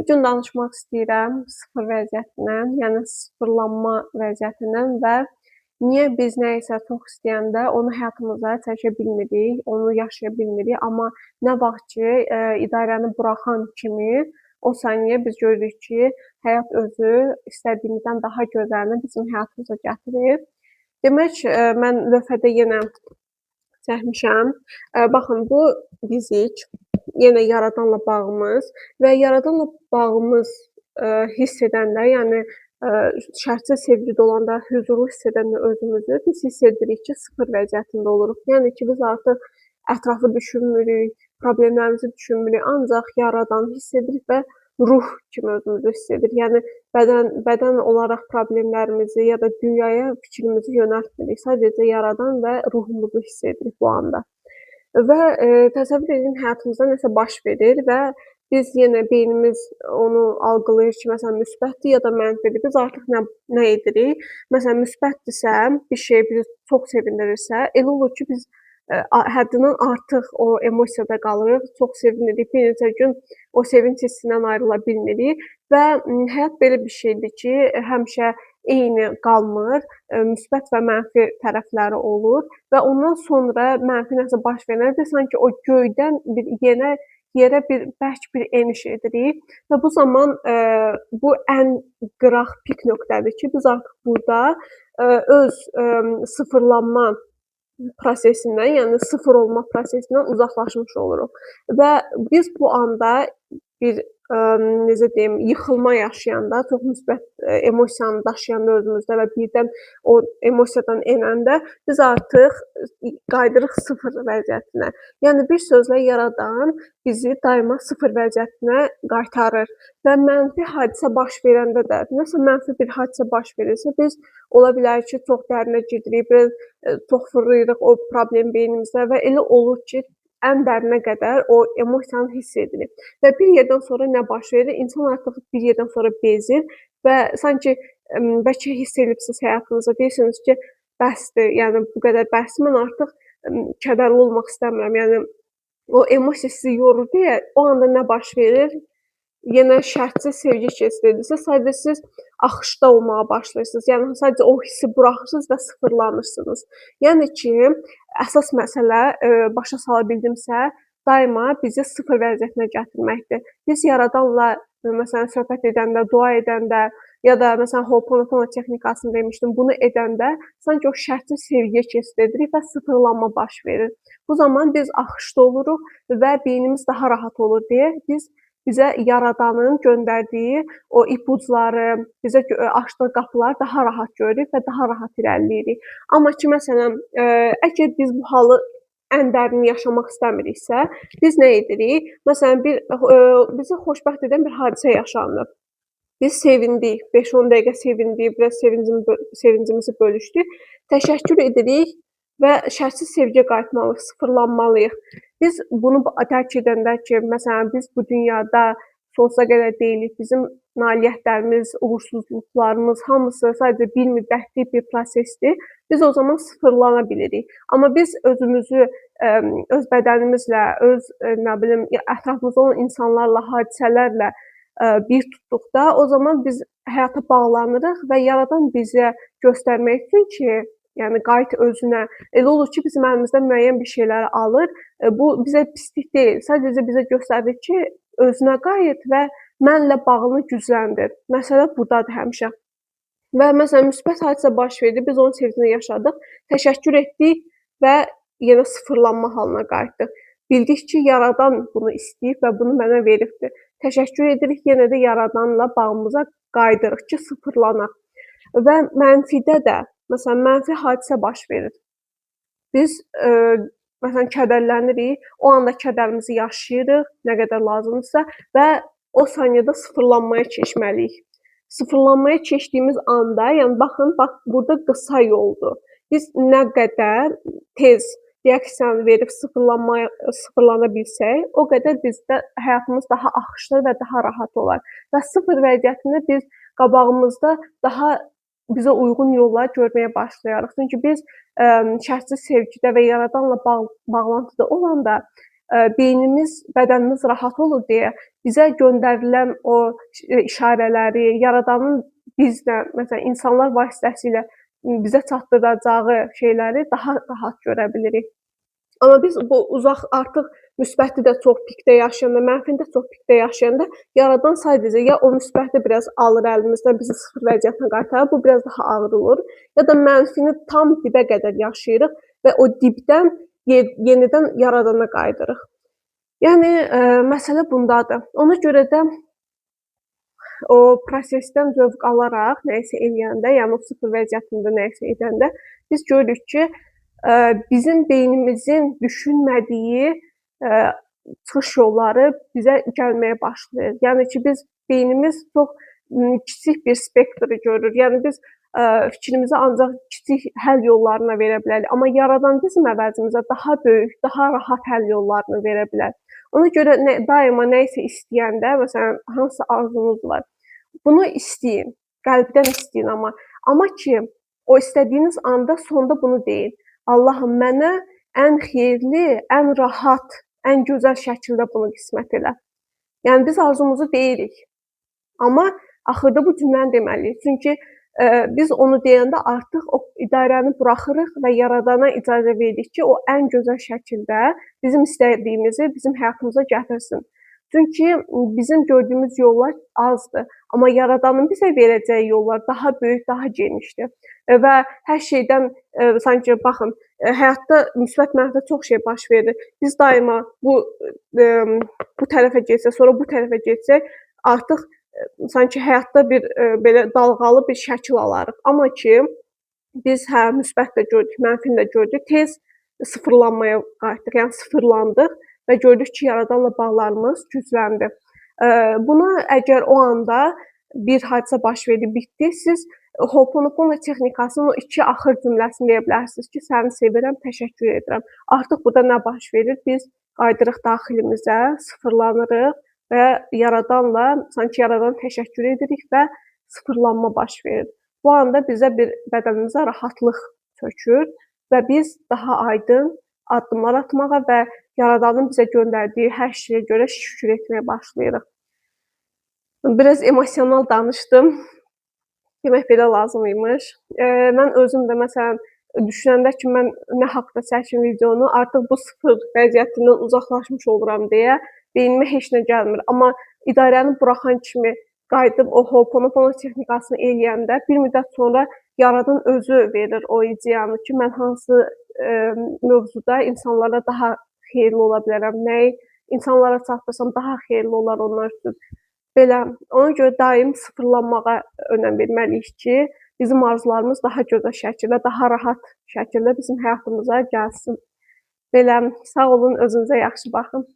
gün danışmaq istəyirəm sıfır vəziyyətindən, yəni sıfırlanma vəziyyətindən və niyə biz nəyisə çox istəyəndə onu həyatımıza çəkə bilmirik, onu yaşaya bilmirik, amma nə vaxt ki, idarəni buraxan kimi o saniyə biz görürük ki, həyat özü istədiyimizdən daha gözəlini bizim həyatımıza gətirir. Demək, mən lövhədə yenə çəkmişəm. Baxın, bu bizik, yenə yaradanla bağımız və yaradanla bağımız hiss edəndə, yəni şərtsiz sevgidə olanda, hüzurlu hiss edəndə özümüzü biz hiss edirik ki, sıfır vəziyyətində oluruq. Yəni ki, biz artıq ətrafı düşünmürük, problemlərimizi düşünmürük, ancaq yaradanı hiss edirik və ruh kimi özümüzü hiss edirik. Yəni bədən olaraq problemlərimizi ya da dünyaya fikrimizi yönəltmirik. Sadəcə yaradan və ruhumuzu hiss edirik bu anda. Və təsəvvür edin, həyatımızda nəsə baş verir və biz yenə beynimiz onu algılayır ki, məsələn, müsbətdir ya da mənfidir. Biz artıq nə edirik? Məsələn, müsbətdirsə, bir şey bizi çox sevindirirsə, elə olur ki, biz həddindən artıq o emosiyada qalırıq, çox sevinirik, bir neçə gün o sevinc hissindən ayrıla bilmirik və həyat belə bir şeydir ki, həmişə eyni qalmır, müsbət və mənfi tərəfləri olur və ondan sonra mənfi nəsə baş verəndə sanki o göydən bir yerə bərk bir eniş edirik və bu zaman bu ən qıraq pik nöqtədir ki, biz artıq burada öz sıfırlanma prosesindən, yəni sıfır olma prosesindən uzaqlaşmış oluruq və biz bu anda bir necə deyim, yıxılma yaşayanda, çox müsbət emosiyanı daşıyanda özümüzdə və birdən o emosiyadan enəndə biz artıq qayıdırıq sıfır vəziyyətinə. Yəni bir sözlə yaradan bizi daima sıfır vəziyyətinə qaytarır və mənfi hadisə baş verəndə də, nəsə mənfi bir hadisə baş verirsə, biz ola bilər ki, çox dərinə gedirik, çox fırlayırıq o problem beynimizdə və elə olur ki, ən dərinə qədər o emosiyanı hiss edirik və bir yerdən sonra nə baş verir? İnsan artıq bir yerdən sonra bezir və sanki bəlkə hiss edibsiniz həyatınızda, deyirsiniz ki, bəsdir, yəni bu qədər bəsdir, mən artıq kədərli olmaq istəmirəm, yəni o emosiya sizi yorur deyə o anda nə baş verir? Yenə şərtsiz sevgi keçirilirsə, sadəcə siz axışda olmağa başlayırsınız. Yəni sadəcə o hissi buraxırsınız və sıfırlanırsınız. Yəni ki, əsas məsələ başa sala bildimsə, daima bizi sıfır vəziyyətinə gətirməkdir. Biz yaradanla məsələn söhbət edəndə, dua edəndə ya da məsələn Ho'oponopono texnikasını demişdim, bunu edəndə sanki o şərtsiz sevgiyə keçid edirik və sıfırlanma baş verir. Bu zaman biz axışda oluruq və beynimiz daha rahat olur deyə bizə yaradanın göndərdiyi o ipucları, bizə açdığı qapıları daha rahat görürük və daha rahat irəliləyirik. Amma ki, məsələn, əgər biz bu halı ən dərini yaşamaq istəmiriksə, biz nə edirik? Məsələn, bizi xoşbəxt edən bir hadisə yaşanır. Biz sevindik, 5-10 dəqiqə sevindik, biraz sevincimizi bölüşdük, təşəkkür edirik və şərtsiz sevgiyə qayıtmalıyıq, sıfırlanmalıyıq. Biz bunu dərk edəndə ki, məsələn, biz bu dünyada sonsuza qədər deyilik, bizim nailiyyətlərimiz, uğursuzluqlarımız hamısı sadəcə bir müddətlik bir prosesdir. Biz o zaman sıfırlana bilirik. Amma biz özümüzü öz bədənimizlə, öz nə bilim, ətrafımızda olan insanlarla, hadisələrlə bir tutduqda, o zaman biz həyata bağlanırıq və yaradan bizə göstərmək üçün ki, yəni qayıt özünə. Elə olur ki, bizim əlimizdən müəyyən bir şeyləri alır. Bu bizə pislik deyil, sadəcə bizə göstərir ki, özünə qayıt və mənlə bağını gücləndir. Məsələ burdadır həmişə. Və məsələn, müsbət hadisə baş verdi, biz onun sevincini yaşadıq, təşəkkür etdik və yenə sıfırlanma halına qayıtdıq. Bildik ki, yaradan bunu istəyib və bunu mənə veribdir. Təşəkkür edirik, yenə də yaradanla bağımıza qayıdırıq ki, sıfırlanaq. Və mənfidə də, məsələn, mənfi hadisə baş verir. Biz məsələn, kədərlənirik, o anda kədərimizi yaşayırıq, nə qədər lazımdırsa və o saniyədə sıfırlanmaya keçməliyik. Sıfırlanmaya keçdiyimiz anda, yəni baxın, bax, burada qısa yoldur. Biz nə qədər tez reaksiyanı verib sıfırlana bilsək, o qədər bizdə həyatımız daha axışlı və daha rahat olar. Və sıfır vəziyyətində biz qabağımızda daha bizə uyğun yollar görməyə başlayarıq. Çünki biz şərtsiz sevgidə və yaradanla bağlantıda olanda beynimiz, bədənimiz rahat olur deyə bizə göndərilən o işarələri, Yaradanın bizlə, məsələn, insanlar vasitəsilə bizə çatdıracağı şeyləri daha rahat görə bilirik. Amma biz bu uzaq artıq müsbəti də çox pikdə yaşayanda, mənfini də çox pikdə yaşayanda Yaradan sadəcə ya o müsbəti biraz alır əlimizdən, bizi sıfır vəziyyətinə qaytarır, bu biraz daha ağır olur, ya da mənfini tam dibə qədər yaşayırıq və o dibdən yenidən Yaradana qayıdırıq. Yəni məsələ bundadır. Ona görə də o prosesdən zövq alaraq nəyisə eləyəndə, yəni o sıfır vəziyyətində nəyisə edəndə biz görürük ki, bizim beynimizin düşünmədiyi çıxış yolları bizə gəlməyə başlayır. Yəni ki, beynimiz çox kiçik bir spektri görür. Yəni biz fikrimizi ancaq kiçik həll yollarına verə bilərik. Amma Yaradan bizim əvəzimizə daha böyük, daha rahat həll yollarını verə bilər. Ona görə daima nəyisə istəyəndə, məsələn, hansısa arzunuz var, bunu istəyin, qəlbdən istəyin amma ki, o istədiyiniz anda sonda bunu deyin. Allahım, mənə ən xeyirli, ən rahat, ən gözəl şəkildə bunu qismət elə. Yəni biz arzumuzu deyirik, amma axırda bu cümləni deməliyik. Çünki biz onu deyəndə artıq o idarəni buraxırıq və Yaradana icazə veririk ki, o ən gözəl şəkildə bizim istədiyimizi bizim həyatımıza gətirsin. Çünki bizim gördüyümüz yollar azdır, amma Yaradanın bizə verəcəyi yollar daha böyük, daha genişdir. Və hər şeydən sanki baxın, həyatda müsbət mənfi çox şey baş verir. Biz daima bu tərəfə getsək, sonra bu tərəfə getsək, artıq sanki həyatda bir belə dalğalı bir şəkil alarıq. Amma ki, biz müsbət də gördük, mənfini də gördük, tez sıfırlanmaya qayıtdıq, yəni sıfırlandıq və gördük ki, Yaradanla bağlarımız gücləndi. Buna əgər o anda bir hadisə baş verdi, bitdi, siz Ho'oponopono texnikasının o 2 axır cümləsini deyə bilərsiniz ki, səni sevirəm, təşəkkür edirəm. Artıq burada nə baş verir? Biz qayıdırıq daxilimizə, sıfırlanırıq və Yaradanla, sanki Yaradana təşəkkür edirik və sıfırlanma baş verir. Bu anda bizə bədənimizə rahatlıq çökür və biz daha aydın addımlar atmağa və Yaradanın bizə göndərdiyi hər şeyə görə şükür etməyə başlayırıq. Biraz emosional danışdım. Demək belə lazım imiş. Mən özüm də məsələn düşünəndə ki, mən nə haqda çəkim videonu, artıq bu sıfır vəziyyətindən uzaqlaşmış oluram deyə beynimə heç nə gəlmir. Amma idarəni buraxan kimi qayıdıb o Ho'oponopono texnikasını eləyəndə bir müddət sonra Yaradan özü verir o ideyanı ki, mən hansı mövzuda insanlara daha xeyirli ola bilərəm, nəyi insanlara çatdırsam daha xeyirli olar onlar üçün. Belə, ona görə daim sıfırlanmağa önəm verməliyik ki, bizim arzularımız daha gözəl şəkildə, daha rahat şəkildə bizim həyatımıza gəlsin. Belə, sağ olun, özünüzə yaxşı baxın.